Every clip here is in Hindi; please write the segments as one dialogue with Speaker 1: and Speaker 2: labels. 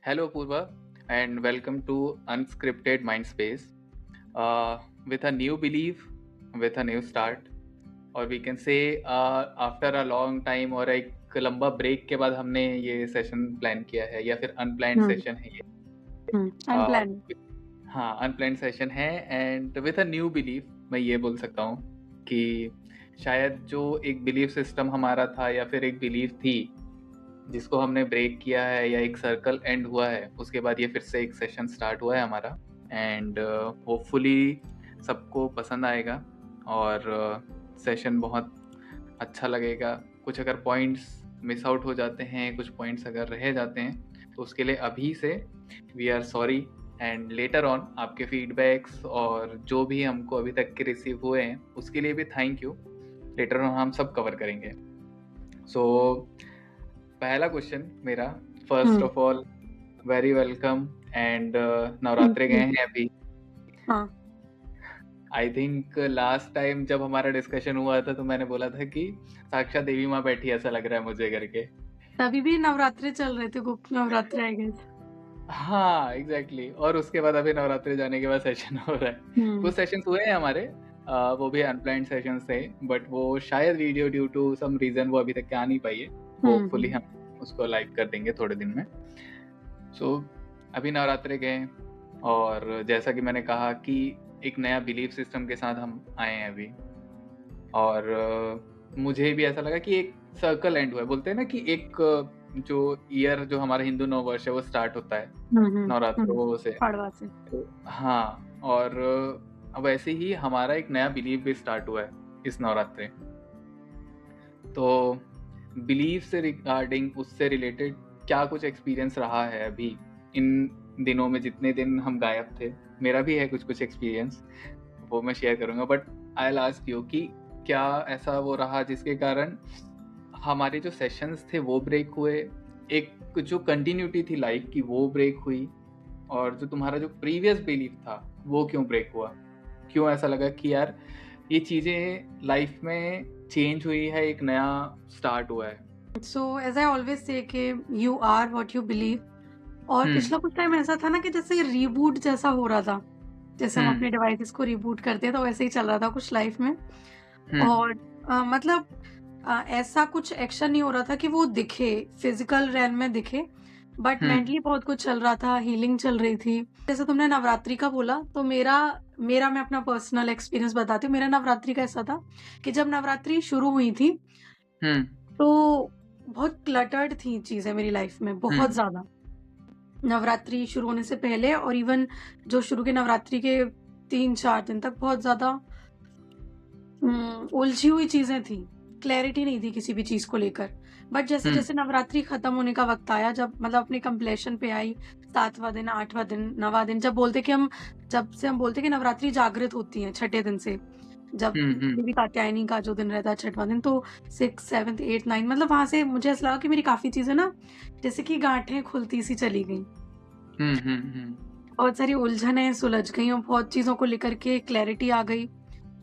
Speaker 1: Hello, Purva, and welcome to Unscripted Mindspace with a new belief, with a new start, और we can say after a long time और एक लंबा ब्रेक के बाद हमने ये सेशन प्लान किया है या फिर अनप्लान्ड
Speaker 2: हम्म
Speaker 1: सेशन है ये
Speaker 2: अनप्लान
Speaker 1: हाँ अनप्लान्ड सेशन है and with a new belief मैं ये बोल सकता हूँ कि शायद जो एक बिलीफ सिस्टम हमारा था या फिर एक बिलीफ थी जिसको हमने ब्रेक किया है या एक सर्कल एंड हुआ है उसके बाद ये फिर से एक सेशन स्टार्ट हुआ है हमारा एंड होपफुली सबको पसंद आएगा और सेशन बहुत अच्छा लगेगा। कुछ अगर पॉइंट्स मिस आउट हो जाते हैं, कुछ पॉइंट्स अगर रह जाते हैं तो उसके लिए अभी से we are sorry and later on आपके फीडबैक्स और जो भी हमको अभी तक के रिसीव हुए हैं उसके लिए भी थैंक यू। लेटर ऑन हम सब कवर करेंगे। सो पहला क्वेश्चन मेरा, first of all very welcome and नवरात्रे गए हैं अभी।
Speaker 2: हाँ
Speaker 1: आई थिंक लास्ट टाइम जब हमारा डिस्कशन हुआ था तो मैंने बोला था कि साक्षात देवी माँ बैठी ऐसा लग रहा है मुझे करके।
Speaker 2: तभी भी नवरात्रे चल रहे थे, गुप्त नवरात्रे आई गए।
Speaker 1: हाँ एग्जैक्टली और उसके बाद अभी नवरात्रि जाने के बाद सेशन हो रहा है। कुछ सेशन हुए हैं हमारे, वो भी अनप्लान्ड सेशन थे बट वो शायद video due to some reason वो अभी तक आ नहीं पाई है। होपफुली हम उसको लाइव कर देंगे थोड़े दिन में। सो अभी नवरात्रि गए और जैसा कि मैंने कहा कि एक नया बिलीफ सिस्टम के साथ हम आए हैं अभी और मुझे भी ऐसा लगा कि एक सर्कल एंड हुआ है। बोलते हैं ना कि एक जो ईयर जो हमारा हिंदू नव वर्ष है वो स्टार्ट होता है नवरात्रों से। हाँ और वैसे ही हमारा एक नया बिलीफ भी स्टार्ट हुआ है इस नवरात्रे। तो बिलीफ से रिगार्डिंग उससे रिलेटेड क्या कुछ एक्सपीरियंस रहा है अभी इन दिनों में, जितने दिन हम गायब थे। मेरा भी है कुछ एक्सपीरियंस, वो मैं शेयर करूंगा but I will ask you कि क्या ऐसा वो रहा जिसके कारण हमारे जो सेशंस थे वो ब्रेक हुए, एक जो कंटिन्यूटी थी लाइफ की वो ब्रेक हुई, और जो तुम्हारा जो प्रीवियस बिलीफ था वो क्यों ब्रेक हुआ? क्यों ऐसा लगा कि यार ये चीजें लाइफ में चेंज हुई है, एक नया स्टार्ट हुआ है?
Speaker 2: So as I always say कि you are what you believe. और पिछला कुछ टाइम ऐसा था ना कि जैसे रीबूट जैसा हो रहा था, जैसे हम अपने डिवाइसेस को रीबूट करते हैं तो वैसे ही चल रहा था कुछ लाइफ में। और मतलब ऐसा कुछ एक्शन नहीं हो रहा था कि वो दिखे, फिजिकल रेल में दिखे, बट मेंटली बहुत कुछ चल रहा था, हीलिंग चल रही थी। जैसे तुमने नवरात्रि का बोला तो मेरा मैं अपना पर्सनल एक्सपीरियंस बताती हूँ। मेरा नवरात्रि का ऐसा था कि जब नवरात्रि शुरू हुई थी तो बहुत क्लटर्ड थी चीजें मेरी लाइफ में, बहुत ज्यादा। नवरात्रि शुरू होने से पहले और इवन जो शुरू के नवरात्रि के 3-4 दिन तक बहुत ज्यादा उलझी हुई चीजें थी, क्लैरिटी नहीं थी किसी भी चीज को लेकर। बट जैसे जैसे नवरात्रि खत्म होने का वक्त आया, जब मतलब अपने कंप्लेशन पे आई, 7वां दिन, 8वां दिन, 9वां दिन, जब से हम बोलते कि नवरात्रि जागृत होती है छठे दिन से, जब देवी कात्यायनी का जो दिन रहता है छठवां दिन, तो 6, 7, 8, 9 मतलब वहां से मुझे ऐसा लगा कि मेरी काफी चीजें ना जैसे कि गांठें खुलती सी चली गई। बहुत सारी उलझनें सुलझ गई और बहुत चीजों को लेकर के क्लैरिटी आ गई,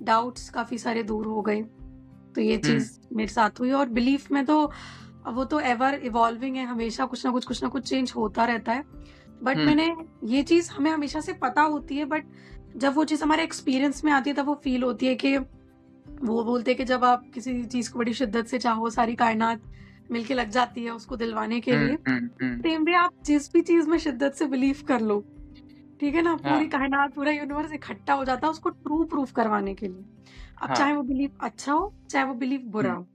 Speaker 2: डाउट्स काफी सारे दूर हो गए। तो ये चीज मेरे साथ हुई। और बिलीफ में तो वो तो एवर इवॉल्विंग है, हमेशा कुछ ना कुछ चेंज होता रहता है। बट मैंने ये चीज हमें हमेशा से पता होती है, बट जब वो चीज हमारे एक्सपीरियंस में आती है तब वो फील होती है कि वो बोलते हैं कि जब आप किसी चीज को बड़ी शिद्दत से चाहो, सारी कायनात मिलके लग जाती है उसको दिलवाने के लिए। सेम वे आप जिस भी चीज में शिद्दत से बिलीव कर लो, ठीक है ना, पूरी कायनात, पूरा यूनिवर्स इकट्ठा हो जाता है उसको ट्रू प्रूफ करवाने के लिए। अब चाहे वो बिलीव अच्छा हो, चाहे वो बिलीव बुरा हो,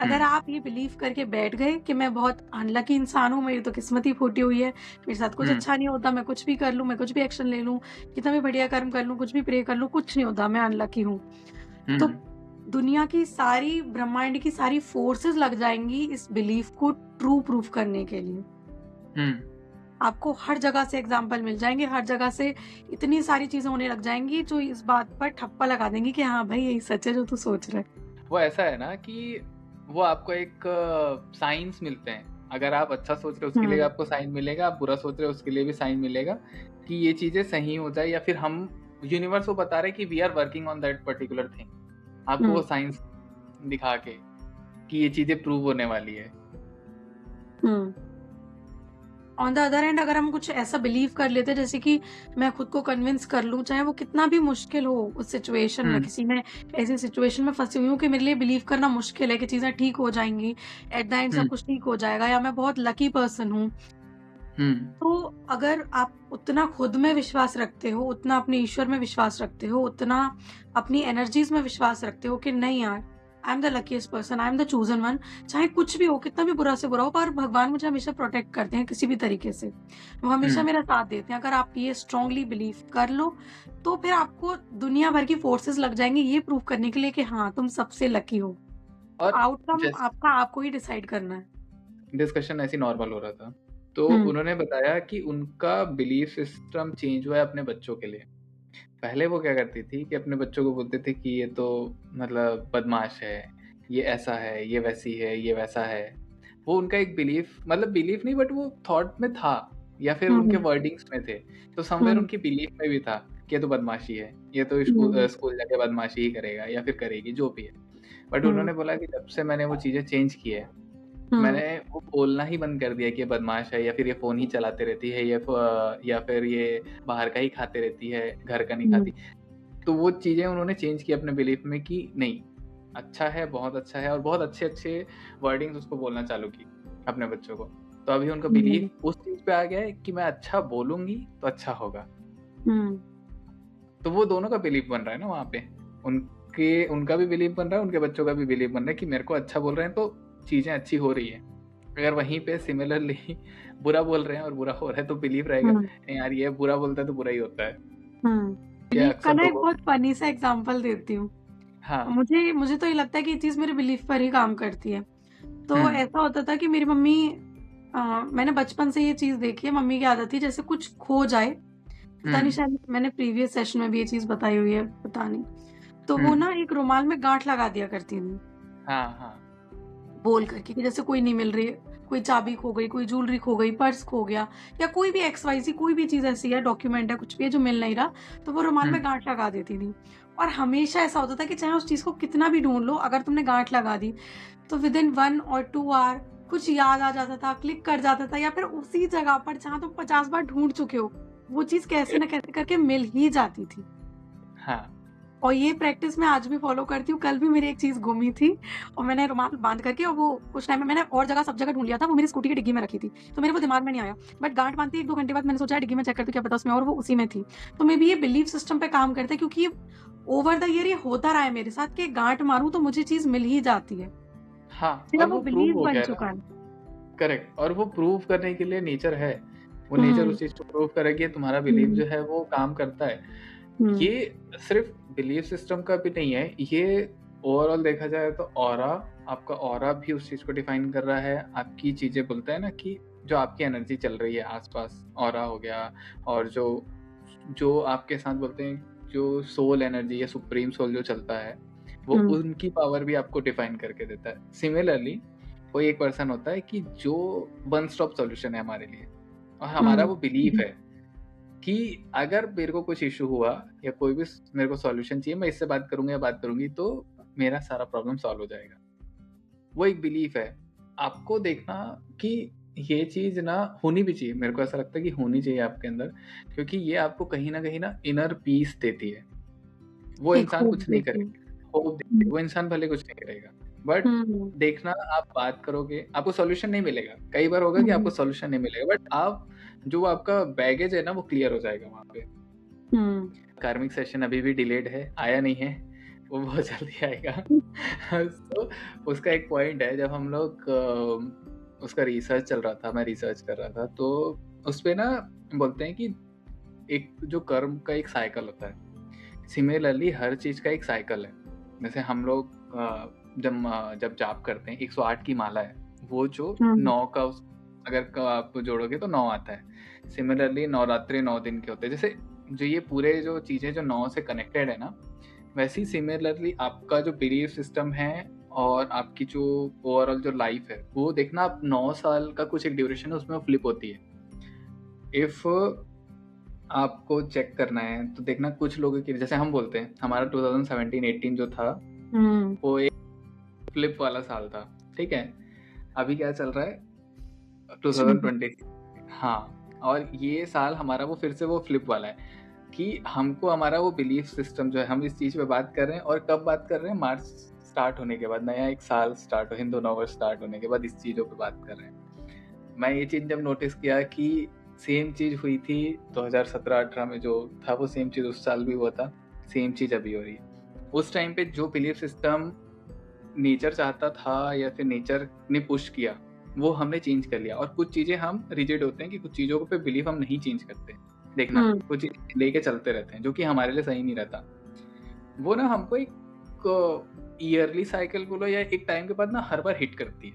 Speaker 2: अगर आप ये बिलीव करके बैठ गए कि मैं बहुत अनलकी इंसान हूँ, मेरी तो किस्मत ही फूटी हुई है, मेरे साथ कुछ अच्छा नहीं होता, मैं कुछ भी कर लूँ, मैं कुछ भी एक्शन ले लूँ, कितना भी बढ़िया कर्म कर लूँ, कुछ भी प्रे कर लूँ, कुछ नहीं होता, मैं अनलकी हूँ, तो दुनिया की सारी, ब्रह्मांड की सारी फोर्सेस लग जाएंगी इस बिलीफ को ट्रू प्रूफ करने के लिए। आपको हर जगह से एग्जाम्पल मिल जाएंगे, हर जगह से इतनी सारी चीजें होने लग जाएंगी जो इस बात पर ठप्पा लगा देंगी कि हाँ भाई यही सच है जो तू सोच रहा है।
Speaker 1: वो ऐसा है ना कि वो आपको एक साइंस मिलते हैं। अगर आप अच्छा सोच रहे हो उसके लिए आपको साइन मिलेगा, आप बुरा सोच रहे हो उसके लिए भी साइन मिलेगा कि ये चीजें सही हो जाए, या फिर हम यूनिवर्स को बता रहे कि we are working on that particular thing, आपको वो साइंस दिखा के कि ये चीजें प्रूव होने वाली है।
Speaker 2: ऑन द अदर एंड अगर हम कुछ ऐसा बिलीव कर लेते हैं जैसे कि मैं खुद को कन्विंस कर लूँ, चाहे वो कितना भी मुश्किल हो उस सिचुएशन में, किसी में ऐसी सिचुएशन में फंसी हुई हूँ कि मेरे लिए बिलीव करना मुश्किल है कि चीजें ठीक हो जाएंगी, एट द एंड सब कुछ ठीक हो जाएगा, या मैं बहुत लकी पर्सन हूँ, तो अगर आप उतना खुद में विश्वास रखते हो, उतना अपने ईश्वर में विश्वास रखते हो, उतना अपनी एनर्जीज में विश्वास रखते हो कि नहीं यार, I am the luckiest person, I am the chosen one, चाहे कुछ भी हो, कितना भी बुरा से बुरा हो, पर भगवान मुझे हमेशा प्रोटेक्ट करते हैं किसी भी तरीके से, वो हमेशा मेरा साथ देते हैं। अगर आप ये स्ट्रांगली बिलीव कर लो, तो फिर आपको दुनिया भर की फोर्सेस लग जाएंगी ये प्रूव करने के लिए कि हाँ तुम सबसे लकी हो, और आउटकम आपका आपको ही डिसाइड करना है।
Speaker 1: डिस्कशन ऐसी नॉर्मल हो रहा था, तो उन्होंने बताया कि उनका बिलीफ सिस्टम चेंज हुआ है अपने बच्चों के लिए। पहले वो क्या करती थी कि अपने बच्चों को बोलते थे कि ये तो मतलब बदमाश है, ये ऐसा है, ये वैसी है, ये वैसा है। वो उनका एक बिलीफ, मतलब बिलीफ नहीं बट वो थॉट में था, या फिर उनके वर्डिंग्स में थे, तो समवेयर उनकी बिलीफ में भी था कि ये तो बदमाशी है, ये तो स्कूल जाके बदमाशी ही करेगा या फिर करेगी, जो भी है। बट उन्होंने बोला कि जब से मैंने वो चीजें चेंज की है, मैंने वो बोलना ही बंद कर दिया कि ये बदमाश है, या फिर ये फोन ही चलाते रहती है, या फिर ये बाहर का ही खाते रहती है, घर का नहीं खाती। तो वो चीजें उन्होंने चेंज की अपने बिलीफ में कि नहीं, अच्छा है, बहुत अच्छा है, और बहुत अच्छे अच्छे वर्डिंग्स उसको बोलना चालू की अपने बच्चों को। तो अभी उनका बिलीफ उस चीज पे आ गया है कि मैं अच्छा बोलूंगी तो अच्छा होगा। तो वो दोनों का बिलीफ बन रहा है ना वहाँ पे, उनका भी बिलीफ बन रहा है, उनके बच्चों का भी बिलीफ बन रहा है कि मेरे को अच्छा बोल रहे हैं तो चीजें अच्छी हो रही है। अगर वहीं पे सिमिलरली बुरा बोल रहे हैं और बुरा हो रहा है तो बिलीव रहेगा नहीं यार ये बुरा बोलता है तो बुरा ही होता है।
Speaker 2: बिलीफ का ना एक बहुत फनी सा एग्जांपल देती हूँ। हाँ, मुझे तो ये लगता है कि ये चीज मेरे बिलीफ पर ही काम करती है। तो ऐसा होता था कि मेरी मम्मी, मैंने बचपन से ये चीज देखी है, मम्मी की आदत थी जैसे कुछ खो जाए, पता नहीं शायद मैंने प्रीवियस सेशन में भी ये चीज बताई हुई है, पता नहीं, तो वो ना एक रुमाल में गांठ लगा दिया करती थी। हाँ, बोल करके कि जैसे कोई नहीं मिल रही, कोई चाबी खो गई, कोई ज्वेलरी खो गई, पर्स खो गया, या कोई भी XYZ कोई भी चीज ऐसी है, डॉक्यूमेंट है, कुछ भी है जो मिल नहीं रहा, तो वो रुमाल में गांठ लगा देती थी। और हमेशा ऐसा होता था कि चाहे उस चीज को कितना भी ढूंढ लो, अगर तुमने गांठ लगा दी तो विद इन 1 और 2 आवर कुछ याद आ जाता था, क्लिक कर जाता था, या फिर उसी जगह पर जहाँ तुम 50 बार ढूंढ चुके हो वो चीज कैसे न कैसे करके मिल ही जाती थी। हाँ, और ये प्रैक्टिस मैं आज भी फॉलो करती हूँ। कल भी मेरी एक चीज गुमी थी और मैंने रुमाल बांध करके, और वो उस टाइम में मैंने और जगह सब जगह ढूंढ लिया था, वो मेरी स्कूटी की डिग्गी में रखी थी, तो मेरे वो दिमाग में नहीं आया, बट गांठ बांधती 1-2 घंटे बाद मैंने सोचा डिग्गी में चेक करती क्या पता उसमें, और वो उसी में थी। तो मे बी ये बिलीफ सिस्टम पे काम करता है, क्योंकि ओवर द ईयर ये होता रहा है मेरे साथ कि गांठ मारूं तो मुझे चीज मिल ही जाती है। हाँ, और वो बिलीफ बन चुका है।
Speaker 1: करेक्ट, और वो प्रूव करने के लिए नेचर है, वो नेचर उस चीज को प्रूव करेगी, तुम्हारा बिलीफ जो है वो काम करता है। ये सिर्फ बिलीफ सिस्टम का भी नहीं है, ये ओवरऑल देखा जाए तो ऑरा, आपका ऑरा भी उस चीज को डिफाइन कर रहा है। आपकी चीजें बोलते हैं ना कि जो आपकी एनर्जी चल रही है आसपास, ऑरा हो गया, और जो आपके साथ बोलते हैं जो सोल एनर्जी या सुप्रीम सोल जो चलता है, वो उनकी पावर भी आपको डिफाइन करके देता है। सिमिलरली कोई एक पर्सन होता है कि जो वन स्टॉप सॉल्यूशन है हमारे लिए, और हमारा वो बिलीफ है कि अगर मेरे को कुछ इशू हुआ या कोई भी मेरे को सॉल्यूशन चाहिए, मैं इससे बात करूंगा या बात करूंगी तो मेरा सारा प्रॉब्लम सॉल्व हो जाएगा। वो एक बिलीफ है। आपको देखना कि ये चीज ना होनी भी चाहिए, मेरे को ऐसा लगता है कि होनी चाहिए आपके अंदर, क्योंकि ये आपको कहीं ना इनर पीस देती है। वो इंसान कुछ नहीं करेगा, वो इंसान भले कुछ नहीं करेगा, बट देखना आप बात करोगे आपको सॉल्यूशन नहीं मिलेगा। कई बार होगा कि आपको सॉल्यूशन नहीं मिलेगा, बट आप जो आपका बैगेज है ना वो क्लियर हो जाएगा वहाँ पे। कार्मिक सेशन अभी भी डिलेड है, आया नहीं है, वो बहुत जल्दी आएगा। तो उसका एक पॉइंट है, जब हम लोग उसका रिसर्च चल रहा था, मैं रिसर्च कर रहा था, तो उस पे ना बोलते हैं कि एक जो कर्म का एक साइकिल होता है, सिमिलरली हर चीज का एक साइकिल है। जैसे हम लोग जब जाप करते हैं 108 की माला है, वो जो 9 का अगर आप जोड़ोगे तो 9 आता है। सिमिलरली नवरात्रि 9 दिन के होते हैं। जैसे जो ये पूरे जो चीजें जो 9 से कनेक्टेड है ना, वैसे ही सिमिलरली आपका जो बिलीफ सिस्टम है और आपकी जो ओवरऑल जो लाइफ है, वो देखना आप 9 साल का कुछ एक ड्यूरेशन है, उसमें फ्लिप होती है। इफ आपको चेक करना है तो देखना कुछ लोगों की, जैसे हम बोलते हैं हमारा 2017-18 जो था वो एक फ्लिप वाला साल था, ठीक है। अभी क्या चल रहा है 2020, हाँ, और ये साल हमारा वो फिर से वो फ्लिप वाला है कि हमको हमारा वो बिलीफ सिस्टम जो है, हम इस चीज़ पे बात कर रहे हैं, और कब बात कर रहे हैं, मार्च स्टार्ट होने के बाद, नया एक साल स्टार्ट हो, हिंदू नव वर्ष स्टार्ट होने के बाद इस चीज़ों पे बात कर रहे हैं। मैं ये चीज़ जब नोटिस किया कि सेम चीज़ हुई थी 2017-18 में, जो था वो सेम चीज़ उस साल भी हुआ था, सेम चीज़ अभी हो रही है। उस टाइम पे जो बिलीफ सिस्टम नेचर चाहता था या फिर नेचर ने पुश किया, वो हमने चेंज कर लिया। और कुछ चीज़ें हम रिजिड होते हैं कि कुछ चीज़ों पे बिलीफ हम नहीं चेंज करते। देखना, कुछ चीज़ें लेके चलते रहते हैं जो कि हमारे लिए सही नहीं रहता। वो ना हमको एक ईयरली साइकिल बोलो या एक टाइम के बाद ना हर बार हिट करती है,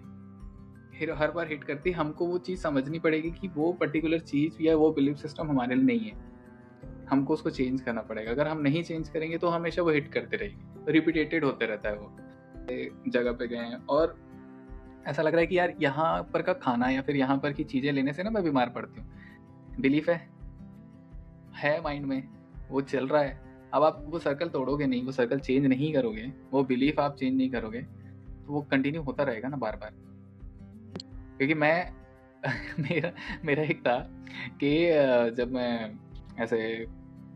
Speaker 1: हर बार हिट करती है। हमको वो चीज़ समझनी पड़ेगी कि वो पर्टिकुलर चीज़ या वो बिलीफ सिस्टम हमारे लिए नहीं है, हमको उसको चेंज करना पड़ेगा। अगर हम नहीं चेंज करेंगे तो हमेशा वो हिट करते रहेगी, रिपीटेटेड होते रहता है। वो जगह पे गए हैं और ऐसा लग रहा है कि यार यहाँ पर का खाना या फिर यहाँ पर की चीज़ें लेने से ना मैं बीमार पड़ती हूँ। बिलीफ है माइंड में, वो चल रहा है। अब आप वो सर्कल तोड़ोगे नहीं, वो सर्कल चेंज नहीं करोगे, वो बिलीफ आप चेंज नहीं करोगे, तो वो कंटिन्यू होता रहेगा ना बार बार। क्योंकि मैं मेरा एक था कि जब मैं ऐसे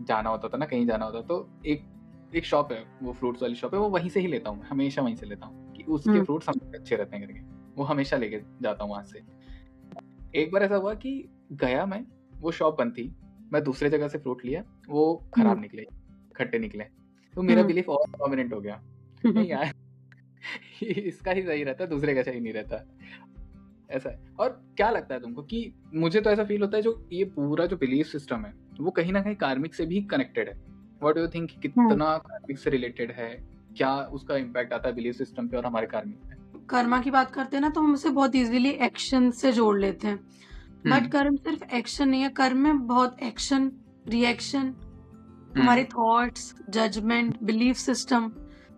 Speaker 1: जाना होता था ना, कहीं जाना होता, तो एक शॉप है, वो फ्रूट्स वाली शॉप है, वो वहीं से ही लेता हूँ, हमेशा वहीं से लेता हूँ कि उसके फ्रूट्स हमेशा अच्छे रहते हैं करके, वो हमेशा लेके जाता हूँ वहाँ से। एक बार ऐसा हुआ कि गया मैं, वो शॉप बंद थी, मैं दूसरे जगह से फ्रूट लिया, वो खराब निकले, खट्टे निकले, तो मेरा बिलीफ और डोमिनेंट हो गया, नहीं यार इसका ही सही रहता, दूसरे का सही नहीं रहता, ऐसा है। और क्या लगता है तुमको कि मुझे तो ऐसा फील होता है जो ये पूरा जो बिलीफ सिस्टम है वो कहीं ना कहीं कार्मिक से भी कनेक्टेड है। व्हाट डू यू थिंक, कितना कार्मिक से रिलेटेड है, क्या उसका इम्पैक्ट आता है बिलीफ सिस्टम पे और हमारे कार्मिक पे?
Speaker 2: कर्मा की बात करते हैं ना तो हम उसे बहुत इजीली एक्शन से जोड़ लेते हैं, बट कर्म सिर्फ एक्शन नहीं है। कर्म में बहुत एक्शन, रिएक्शन, हमारे थॉट्स, जजमेंट, बिलीफ सिस्टम,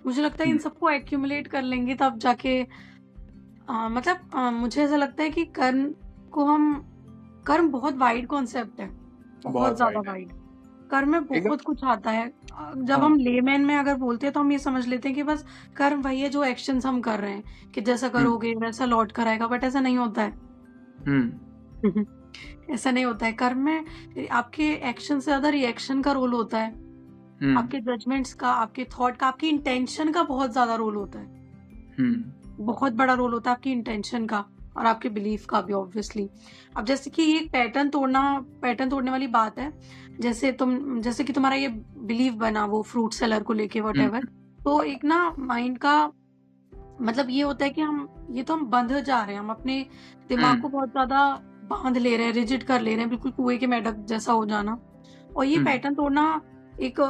Speaker 2: मुझे लगता है इन सबको एक्यूमुलेट कर लेंगे तब जाके मुझे ऐसा लगता है कि कर्म बहुत वाइड कॉन्सेप्ट है, बहुत ज्यादा वाइड। कर्म में बहुत कुछ आता है। जब हम लेमैन में अगर बोलते हैं तो हम ये समझ लेते हैं कि बस कर्म वही है जो एक्शंस हम कर रहे हैं कि जैसा करोगे वैसा लौट कर आएगा, बट ऐसा नहीं होता है। ऐसा नहीं होता है। कर्म में आपके एक्शन से ज्यादा रिएक्शन का रोल होता है, आपके जजमेंट्स का, आपके थॉट का, आपकी इंटेंशन का बहुत ज्यादा रोल होता है। बहुत बड़ा रोल होता है आपकी इंटेंशन का और आपके बिलीफ का भी ऑब्वियसली। अब जैसे कि ये पैटर्न तोड़ने वाली बात है, जैसे कि तुम्हारा ये बिलीफ बना वो फ्रूट सेलर को लेके व्हाटएवर, तो एक ना माइंड का मतलब ये होता है कि हम बंध जा रहे हैं, हम अपने दिमाग को बहुत ज्यादा बांध ले रहे हैं, रिजिड कर ले रहे हैं, बिल्कुल कुएं के मेंढक जैसा हो जाना। और ये पैटर्न तोड़ना एक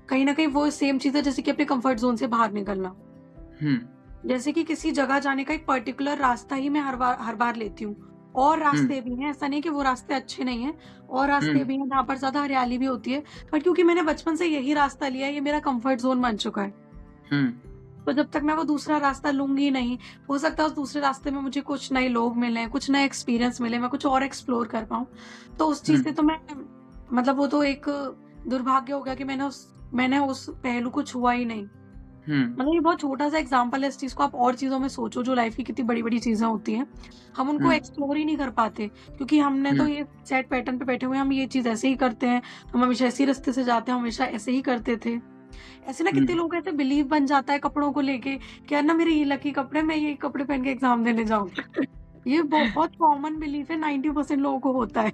Speaker 2: कहीं ना कहीं वो सेम चीज है जैसे कि अपने कंफर्ट जोन से बाहर निकलना। जैसे कि किसी जगह जाने का एक पर्टिकुलर रास्ता ही मैं हर बार लेती हूँ, और रास्ते भी हैं, ऐसा नहीं कि वो रास्ते अच्छे नहीं हैं, और रास्ते भी हैं जहाँ पर ज्यादा हरियाली भी होती है, बट क्योंकि मैंने बचपन से यही रास्ता लिया है, ये मेरा कंफर्ट जोन बन चुका है। तो जब तक मैं वो दूसरा रास्ता लूंगी नहीं, हो सकता है उस दूसरे रास्ते में मुझे कुछ नए लोग मिले, कुछ नए एक्सपीरियंस मिले, मैं कुछ और एक्सप्लोर कर पाऊँ, तो उस चीज से तो मैं वो तो एक दुर्भाग्य हो गया कि मैंने उस पहलू को छुआ ही नहीं। ये बहुत छोटा सा एग्जाम्पल है, इस चीज को आप और चीजों में सोचो, जो लाइफ की कितनी बड़ी बड़ी चीजें होती हैं, हम उनको एक्सप्लोर ही नहीं कर पाते क्योंकि हमने तो ये सेट पैटर्न पे बैठे हुए, हम ये चीज ऐसे ही करते हैं, हम हमेशा ऐसे ही रास्ते से जाते हैं, हमेशा ऐसे ही करते थे। ऐसे ना कितने लोग ऐसे बिलीव बन जाता है कपड़ों को लेके कि यार ना मेरे ये लकी कपड़े, मैं ये कपड़े पहन के एग्जाम देने जाऊंगी। ये बहुत कॉमन बिलीफ है, 90% लोगों को होता है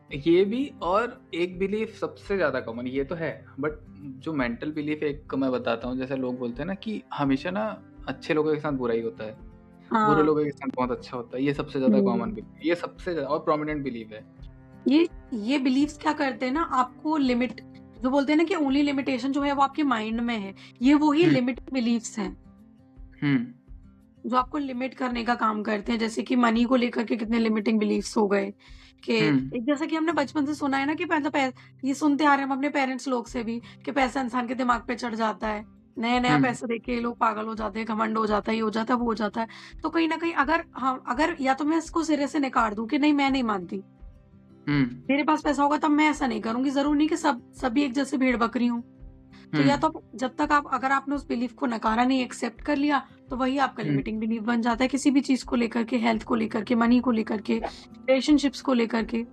Speaker 1: ये भी। और एक बिलीफ सबसे ज्यादा कॉमन ये तो है, बट जो मेंटल बिलीफ है एक मैं बताता हूँ। जैसे लोग बोलते हैं ना कि हमेशा ना अच्छे लोगों के साथ बुरा ही होता है, बुरे लोगों के साथ बहुत अच्छा होता है, ये सबसे ज्यादा कॉमन बिलीफ, ये सबसे ज्यादा और प्रोमिनेंट बिलीफ है।
Speaker 2: ये बिलीव्स क्या करते हैं ना, आपको लिमिट, जो बोलते हैं ना कि ओनली लिमिटेशन जो है वो आपके माइंड में है, ये वही लिमिटेड बिलीव्स हैं जो आपको लिमिट करने का काम करते हैं। जैसे कि मनी को लेकर के कितने लिमिटिंग बिलीव्स हो गए कि एक जैसा कि हमने बचपन से सुना है ना कि ये सुनते आ रहे हैं हम अपने पेरेंट्स लोग से भी कि पैसा इंसान के दिमाग पे चढ़ जाता है, नया पैसा देके लोग पागल हो जाते हैं, घमंड हो जाता है, ये हो जाता है, वो हो जाता है। तो कहीं ना कहीं अगर या तो मैं इसको सिरे से निकाल दूं कि नहीं मैं नहीं मानती, मेरे पास पैसा होगा तब मैं ऐसा नहीं करूंगी, जरूर नहीं कि सभी एक जैसे भेड़ बकरी हूँ, तो या तो जब तक अगर आपने उस बिलीफ को नकारा नहीं, एक्सेप्ट कर लिया, तो वही आपका लिमिटिंग बिलीफ बन जाता है किसी भी चीज को लेकर के, हेल्थ को लेकर के, मनी को लेकर के, रिलेशनशिप्स को लेकर के।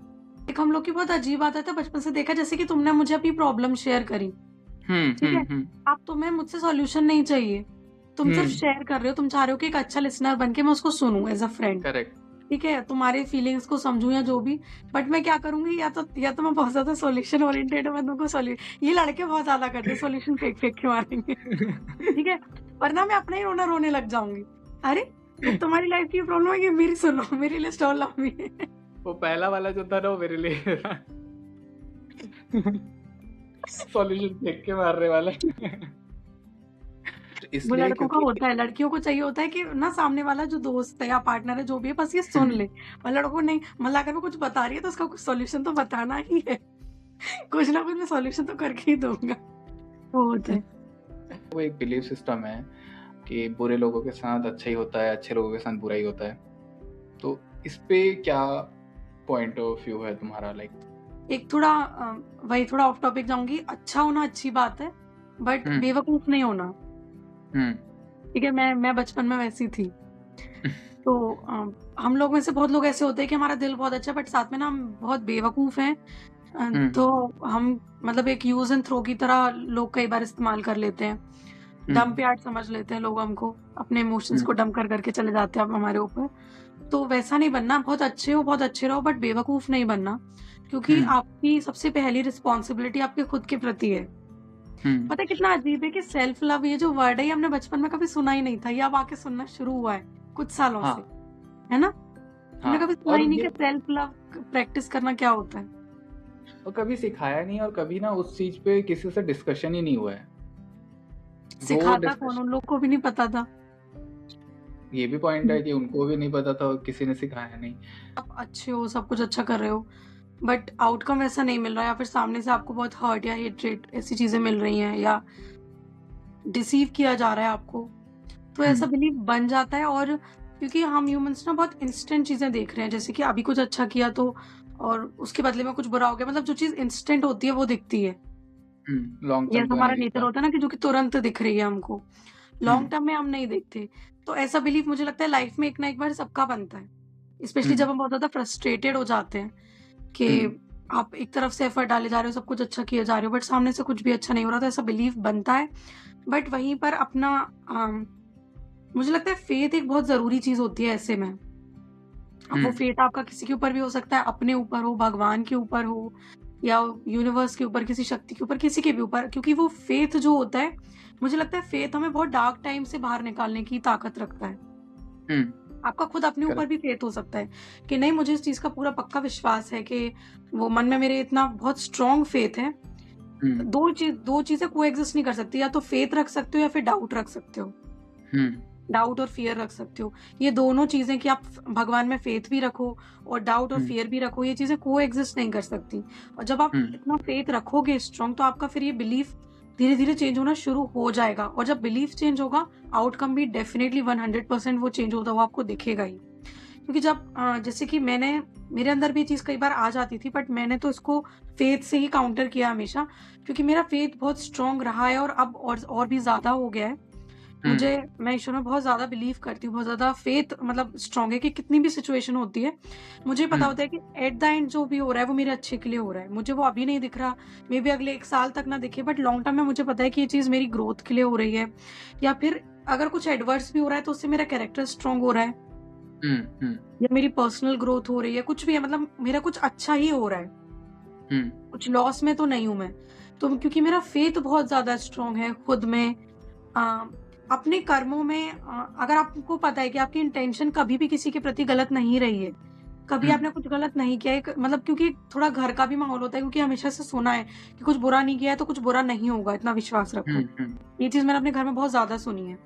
Speaker 2: एक हम लोग की बहुत अजीब आदत है बचपन से देखा, जैसे कि तुमने मुझे अपनी प्रॉब्लम शेयर करी, ठीक है, अब तुम्हें मुझसे सॉल्यूशन नहीं चाहिए, तुम सिर्फ शेयर कर रहे हो, तुम चाह रहे हो कि एक अच्छा लिसनर बन के मैं उसको सुनूं एज अ फ्रेंड, ठीक है, तुम्हारे फीलिंग्स को समझूं या जो भी। बट मैं क्या करूंगी, या तो मैं बहुत ज्यादा सॉल्यूशन ओरिएंटेड हूं, मैं तुमको ये लड़के बहुत ज्यादा करते हैं, सॉल्यूशन फेंक के मारेंगे, ठीक है, वरना मैं अपना ही रोने लग जाऊंगी। अरे तुम्हारी लाइफ की प्रॉब्लम है कि मेरी सुनो, मेरी लिस्ट और लंबी है।
Speaker 1: वो पहला वाला जो था ना वो मेरे लिए सॉल्यूशन फेंक के मारने वाला।
Speaker 2: वो लड़कों का होता है, लड़कियों को चाहिए होता है कि ना सामने वाला जो दोस्त है या पार्टनर है जो भी है बस ये सुन ले, और लड़कों को नहीं, मतलब अगर मैं कुछ बता रही है तो उसका कुछ सॉल्यूशन तो बताना ही है, कुछ ना कुछ मैं सॉल्यूशन तो करके ही दूंगा। वो होता है,
Speaker 1: वो एक बिलीफ सिस्टम है कि बुरे लोगों के साथ अच्छा ही होता है, अच्छे लोगों के साथ बुरा ही होता है। तो इस पे क्या पॉइंट ऑफ व्यू है तुम्हारा? लाइक
Speaker 2: एक थोड़ा वही थोड़ा ऑफ टॉपिक जाऊंगी, अच्छा होना अच्छी बात है, बट बेवकूफ नहीं होना, ठीक है। मैं बचपन में वैसी थी। तो हम लोग में से बहुत लोग ऐसे होते हैं कि हमारा दिल बहुत अच्छा है, बट साथ में ना हम बहुत बेवकूफ हैं, तो हम मतलब एक यूज एंड थ्रो की तरह लोग कई बार इस्तेमाल कर लेते हैं, डंप यार्ड समझ लेते हैं लोग हमको, अपने इमोशंस को डंप कर करके चले जाते हैं हमारे ऊपर। तो वैसा नहीं बनना, बहुत अच्छे हो, बहुत अच्छे रहो, बट बेवकूफ नहीं बनना, क्योंकि आपकी सबसे पहली रिस्पॉन्सिबिलिटी आपके खुद के प्रति है। पता है कितना अजीब है कि सेल्फ लव ये जो वर्ड है, ये हमने बचपन में कभी सुना ही नहीं था, ये अब आके सुनना शुरू हुआ है कुछ सालों से, है ना? हमने कभी सुना ही नहीं कि सेल्फ लव प्रैक्टिस करना क्या होता है,
Speaker 1: और कभी सिखाया नहीं, और कभी ना उस चीज पे किसी से डिस्कशन ही नहीं हुआ है।
Speaker 2: सिखाता कौन? उन लोग को भी नहीं पता था।
Speaker 1: ये भी पॉइंट है कि उनको भी नहीं पता था, किसी ने सिखाया नहीं।
Speaker 2: आप अच्छे हो, सब कुछ अच्छा कर रहे हो, बट आउटकम ऐसा नहीं मिल रहा है, या फिर सामने से आपको बहुत हर्ट या हेट्रेड ऐसी चीजें मिल रही हैं, या डिसीव किया जा रहा है आपको, तो ऐसा बिलीव बन जाता है। और क्योंकि हम ह्यूमंस ना बहुत इंस्टेंट चीजें देख रहे हैं, जैसे कि अभी कुछ अच्छा किया तो और उसके बदले में कुछ बुरा हो गया, मतलब जो चीज इंस्टेंट होती है वो दिखती है,
Speaker 1: लॉन्ग
Speaker 2: टर्म हमारा नेचर होता है ना कि जो कि तुरंत दिख रही है हमको, लॉन्ग टर्म में हम नहीं देखते। तो ऐसा बिलीव मुझे लगता है लाइफ में एक ना एक बार सबका बनता है, स्पेशली जब हम बहुत ज्यादा फ्रस्ट्रेटेड हो जाते हैं कि आप एक तरफ से एफर्ट डाले जा रहे हो, सब कुछ अच्छा किए जा रहे हो, बट सामने से कुछ भी अच्छा नहीं हो रहा, तो ऐसा बिलीव बनता है। बट वहीं पर अपना मुझे लगता है फेथ एक बहुत जरूरी चीज होती है ऐसे में। अब वो फेथ आपका किसी के ऊपर भी हो सकता है, अपने ऊपर हो, भगवान के ऊपर हो, या यूनिवर्स के ऊपर, किसी शक्ति के ऊपर, किसी के भी ऊपर, क्योंकि वो फेथ जो होता है, मुझे लगता है फेथ हमें बहुत डार्क टाइम से बाहर निकालने की ताकत रखता है। आपका खुद अपने ऊपर भी फेथ हो सकता है कि नहीं, मुझे इस चीज का पूरा पक्का विश्वास है कि वो मन में मेरे इतना बहुत स्ट्रॉन्ग फेथ है। दो चीजें कोएग्जिस्ट नहीं कर सकती, या तो फेथ रख सकते हो या फिर डाउट रख सकते हो, डाउट और फियर रख सकते हो। ये दोनों चीजें कि आप भगवान में फेथ भी रखो और डाउट और फियर भी रखो, ये चीजें कोएग्जिस्ट नहीं कर सकती। और जब आप इतना फेथ रखोगे स्ट्रॉन्ग, तो आपका फिर ये बिलीफ धीरे धीरे चेंज होना शुरू हो जाएगा, और जब बिलीफ चेंज होगा, आउटकम भी डेफिनेटली 100% वो चेंज होता हुआ आपको दिखेगा ही। क्योंकि जब जैसे कि मेरे अंदर भी चीज कई बार आ जाती थी, बट मैंने तो इसको फेथ से ही काउंटर किया हमेशा, क्योंकि मेरा फेथ बहुत स्ट्रॉन्ग रहा है, और अब और भी ज्यादा हो गया है। मैं ईश्वर में बहुत ज्यादा बिलीव करती हूँ, बहुत ज्यादा फेथ मतलब स्ट्रॉन्ग है कि कितनी भी सिचुएशन होती है, मुझे पता होता है कि एट द एंड जो भी हो रहा है वो मेरे अच्छे के लिए हो रहा है। मुझे वो अभी नहीं दिख रहा, मे बी अगले 1 साल तक ना दिखे, बट लॉन्ग टर्म में मुझे पता है कि ये चीज मेरी ग्रोथ के लिए हो रही है, या फिर अगर कुछ एडवर्स भी हो रहा है तो उससे मेरा कैरेक्टर स्ट्रॉन्ग हो रहा है, या मेरी पर्सनल ग्रोथ हो रही है, कुछ भी है, मतलब मेरा कुछ अच्छा ही हो रहा है, कुछ लॉस में तो नहीं हूं मैं। तो क्योंकि मेरा फेथ बहुत ज्यादा स्ट्रॉन्ग है खुद में, अपने कर्मों में, अगर आपको पता है कि आपकी इंटेंशन कभी भी किसी के प्रति गलत नहीं रही है, कभी आपने कुछ गलत नहीं किया है, मतलब क्योंकि थोड़ा घर का भी माहौल होता है, क्योंकि हमेशा से सुना है कि कुछ बुरा नहीं किया है तो कुछ बुरा नहीं होगा, इतना विश्वास रखो। ये चीज मैंने अपने घर में बहुत ज्यादा सुनी है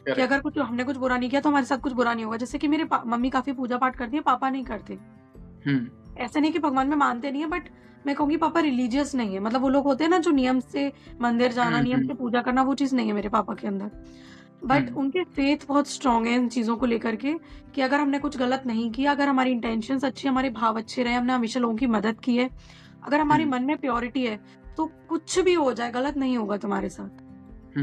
Speaker 2: कि अगर हमने कुछ बुरा नहीं किया तो हमारे साथ कुछ बुरा नहीं होगा। जैसे कि मेरे मम्मी काफी पूजा पाठ करती है, पापा नहीं करते। ऐसा नहीं कि भगवान में मानते नहीं है, बट मैं कहूंगी पापा रिलीजियस नहीं है, मतलब वो लोग होते हैं ना जो नियम से मंदिर जाना, नियम से पूजा करना, वो चीज नहीं है मेरे पापा के अंदर। बट उनके फेथ बहुत स्ट्रांग है इन चीजों को लेकर के, कि अगर हमने कुछ गलत नहीं किया, अगर हमारी इंटेंशंस अच्छी, हमारे भाव अच्छे रहे, हमने हमेशा लोगों की मदद की है, अगर हमारे मन में प्योरिटी है, तो कुछ भी हो जाए गलत नहीं होगा तुम्हारे साथ।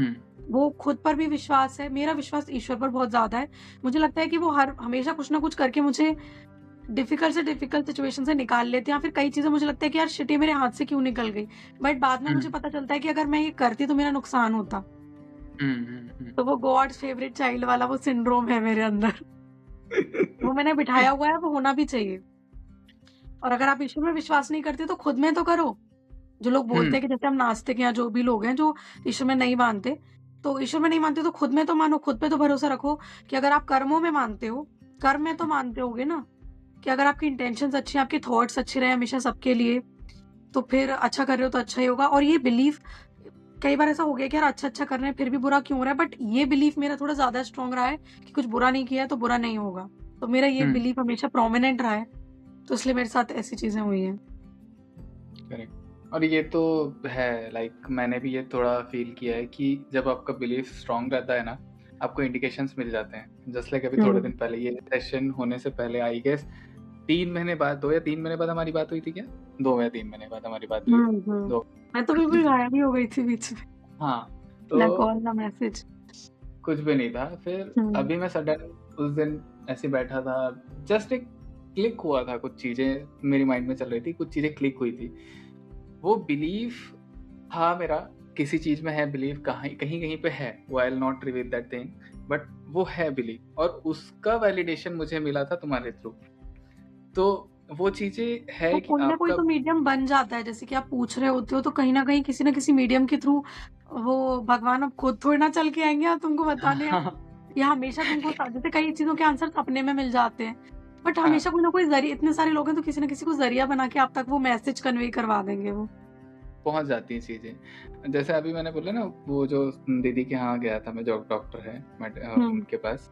Speaker 2: वो खुद पर भी विश्वास है, मेरा विश्वास ईश्वर पर बहुत ज़्यादा है। मुझे लगता है कि वो हमेशा कुछ ना कुछ करके मुझे डिफ़िकल्ट से डिफ़िकल्ट सिचुएशन से निकाल लेते हैं, या फिर कई चीज़ें मुझे लगता है कि यार शिट, ये मेरे हाथ से क्यों निकल गई? बट बाद में मुझे पता चलता है कि अगर मैं ये करती तो मेरा नुकसान होता। तो वो गॉड्स फेवरेट चाइल्ड वाला वो सिंड्रोम है मेरे अंदर। वो मैंने बिठाया हुआ है, वो होना भी चाहिए। और अगर आप ईश्वर में विश्वास नहीं करते तो खुद में तो करो। जो लोग बोलते हैं कि जैसे हम नास्तिक या जो भी लोग हैं जो ईश्वर में नहीं मानते, तो ईश्वर में नहीं मानते तो खुद में तो मानो, खुद पे तो भरोसा रखो कि अगर आप कर्मों में मानते हो, कर्म में तो मानते होगे ना, कि अगर आपकी इंटेंशंस अच्छी हैं, आपके थॉट्स अच्छे रहे हमेशा सबके लिए, तो फिर अच्छा कर रहे हो तो अच्छा ही होगा। और ये बिलीफ कई बार ऐसा हो गया कि यार अच्छा कर रहे हैं फिर भी बुरा क्यों हो रहा है, बट ये बिलीफ मेरा थोड़ा ज़्यादा स्ट्रॉन्ग रहा है कि कुछ बुरा नहीं किया है तो बुरा नहीं होगा। तो मेरा ये बिलीफ हमेशा प्रोमिनेंट रहा है, तो इसलिए मेरे साथ ऐसी चीज़ें हुई हैं।
Speaker 1: करेक्ट। और ये तो है, लाइक मैंने भी ये थोड़ा फील किया है कि जब आपका बिलीफ स्ट्रांग रहता है ना, आपको इंडिकेशंस मिल जाते हैं। जस्ट लाइक अभी थोड़े दिन पहले, ये सेशन होने से पहले आई गेस 3 महीने बाद, 2 या 3 महीने बाद हमारी बात हुई थी क्या? 2 या 3 महीने बाद हमारी बात हुई। 2
Speaker 2: मैं तो बिल्कुल गायब ही हो गई थी बीच में।
Speaker 1: हाँ,
Speaker 2: ना
Speaker 1: तो
Speaker 2: कॉल ना मैसेज,
Speaker 1: कुछ भी नहीं था। फिर अभी मैं सडन उस दिन ऐसे बैठा था, जस्ट एक क्लिक हुआ था, कुछ चीजें मेरी माइंड में चल रही थी, कुछ चीजें क्लिक हुई थी। वो बिलीफ था मेरा, किसी चीज में है बिलीफ, कहीं कहीं पे है, वो I will not reveal that thing, but वो है बिलीफ, और उसका वैलिडेशन मुझे मिला था तुम्हारे थ्रू। तो वो चीजें है
Speaker 2: तो
Speaker 1: कि
Speaker 2: कोई ना कोई तो मीडियम बन जाता है, जैसे कि आप पूछ रहे होते हो तो कहीं ना कहीं किसी ना किसी मीडियम के थ्रू वो भगवान अब खुद थोड़ी ना चल के आएंगे और तुमको बताने या हमेशा तुमको जैसे कई चीजों के आंसर अपने में मिल जाते हैं, बट हमेशा कोई ना कोई जरिए, इतने सारे लोग हैं तो किसी ना किसी को जरिया बना के आप तक वो मैसेज कन्वे करवा देंगे, वो
Speaker 1: पहुंच जाती हैं चीजें। जैसे अभी मैंने बोला ना, वो जो दीदी के यहाँ गया था मैं, जो डॉक्टर है उनके पास,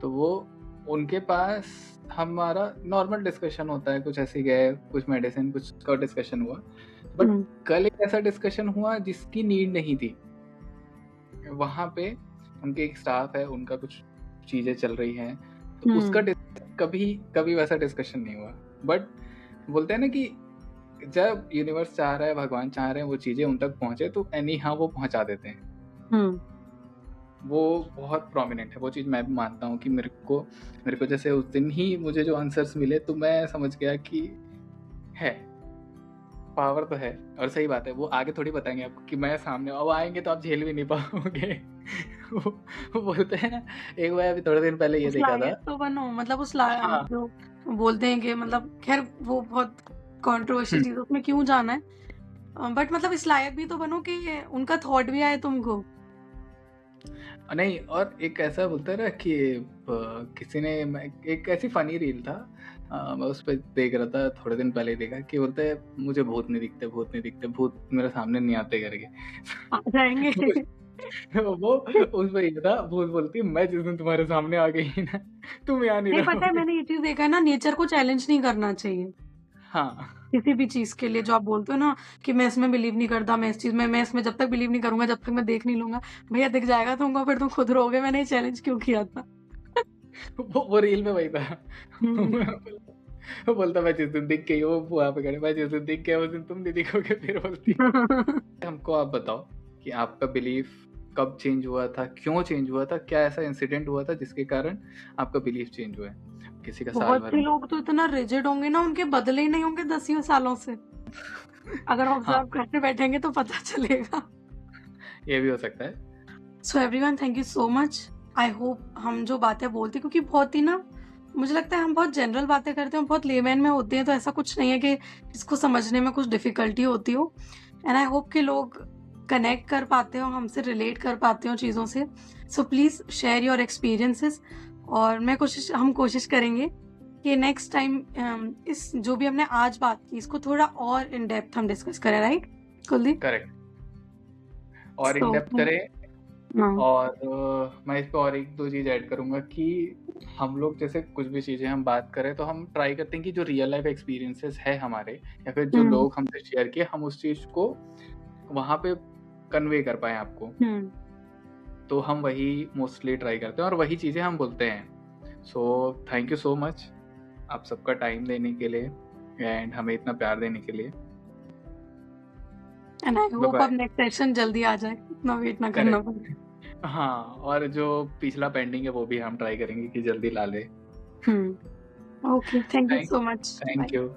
Speaker 1: तो वो उनके पास हमारा नॉर्मल डिस्कशन होता है, कुछ ऐसे गए, कुछ मेडिसिन, कुछ का डिस्कशन हुआ। बट कल एक ऐसा डिस्कशन हुआ जिसकी नीड नहीं थी। वहां पे उनके एक स्टाफ है, उनका कुछ चीजें चल रही हैं, तो उसका कभी वैसा डिस्कशन नहीं हुआ। बट बोलते हैं ना कि जब यूनिवर्स चाह रहा है, भगवान चाह रहे हैं वो चीजें उन तक पहुंचे, तो एनी हाँ वो पहुंचा देते हैं। वो बहुत प्रोमिनेंट है, वो चीज मैं भी मानता हूँ कि मेरे को जैसे उस दिन ही मुझे जो आंसर्स मिले, तो मैं समझ गया कि है, पावर तो है। और सही बात है, वो आगे थोड़ी बताएंगे आपको कि मैं सामने, अब आएंगे तो आप झेल भी नहीं पाओगे। वो बोलते हैं, एक बार अभी थोड़े दिन पहले ये देखा था,
Speaker 2: तो बनो, मतलब उस जो बोलते हैं कि मतलब, खैर वो बहुत कंट्रोवर्शियल चीज, उसमें क्यों जाना है, बट मतलब इस लायक भी तो बनो कि उनका थॉट भी आए तुमको।
Speaker 1: नहीं, और एक ऐसा बोलता है ना कि किसी ने, एक ऐसी फनी रील था, मैं उस पर देख रहा था, थोड़े दिन पहले देखा, कि बोलते हैं मुझे भूत नहीं दिखते, भूत मेरे सामने नहीं आते करके।
Speaker 2: आ जाएंगे।
Speaker 1: वो उस पर ये था, भूत बोलती मैं जिस दिन तुम्हारे सामने आ गई ना, तुम यहाँ नहीं
Speaker 2: पता है, मैंने ये चीज देखा है ना, नेचर को चैलेंज नहीं करना चाहिए।
Speaker 1: हाँ,
Speaker 2: किसी भी चीज के लिए जो आप बोलते हो ना कि मैं इसमें बिलीव नहीं करता, मैं इस चीज में, मैं इसमें जब तक बिलीव नहीं करूंगा, जब तक मैं देख नहीं लूंगा, भैया दिख जाएगा तुमको, फिर तुम खुद रहोगे मैंने ये चैलेंज क्यों किया था।
Speaker 1: वो रील में वही था। वो बोलता मैं जिस दिन दिख गई, वो वहां पे खड़े, मैं जिस दिन दिख गया उस दिन तुम नहीं दिखोगे, फिर बोलती। हमको आप बताओ कि आपका बिलीफ कब चेंज हुआ था, क्यों चेंज हुआ था, क्या ऐसा इंसिडेंट हुआ था जिसके कारण आपका बिलीफ चेंज हुआ है? किसी का साल भर,
Speaker 2: बहुत से लोग तो इतना रिजिड होंगे ना, उनके बदले ही नहीं होंगे 10 सालों से। अगर ऑब्जर्व करते बैठेंगे तो पता चलेगा।
Speaker 1: ये भी हो सकता है।
Speaker 2: So everyone, thank you so much. I hope हम जो बातें बोलते, क्योंकि बहुत ही ना, मुझे लगता है हम बहुत जनरल बातें करते हैं, बहुत लेमैन में होती हैं, तो ऐसा कुछ नहीं है कि इसको समझने में कुछ डिफिकल्टी होती हो। एंड आई होप कि लोग कनेक्ट कर पाते हो, हमसे रिलेट कर पाते हो चीज़ों से। So please share your experiences, और हम कोशिश करेंगे कि नेक्स्ट टाइम इस जो भी हमने आज बात की, इसको थोड़ा और इन डेप्थ हम डिस्कस करें, राइट कुलदीप?
Speaker 1: करेक्ट, और इन डेप्थ करें। और मैं इस पे और एक दो चीज ऐड करूंगा कि हम लोग जैसे कुछ भी चीजें हम बात करें, तो हम ट्राई करते हैं कि जो रियल लाइफ एक्सपीरियंसेस है हमारे, या फिर जो लोग हमसे शेयर किए, हम उस चीज को वहां पे कन्वे कर पाए आपको। तो हम वही मोस्टली ट्राई करते हैं और वही चीजें हम बोलते हैं। So thank you so much आप सबका टाइम देने के लिए एंड हमें इतना प्यार देने के लिए।
Speaker 2: And I
Speaker 1: bye
Speaker 2: hope
Speaker 1: bye.
Speaker 2: अब नेक्स्ट सेशन जल्दी आ जाए, इतना वेट ना करना
Speaker 1: करेक्ट।
Speaker 2: पड़े।
Speaker 1: हाँ, और जो पिछला पेंडिंग है वो भी हम ट्राई करेंगे कि जल्दी ला ले।
Speaker 2: Okay, thank you
Speaker 1: thank
Speaker 2: so much, bye.
Speaker 1: Thank you.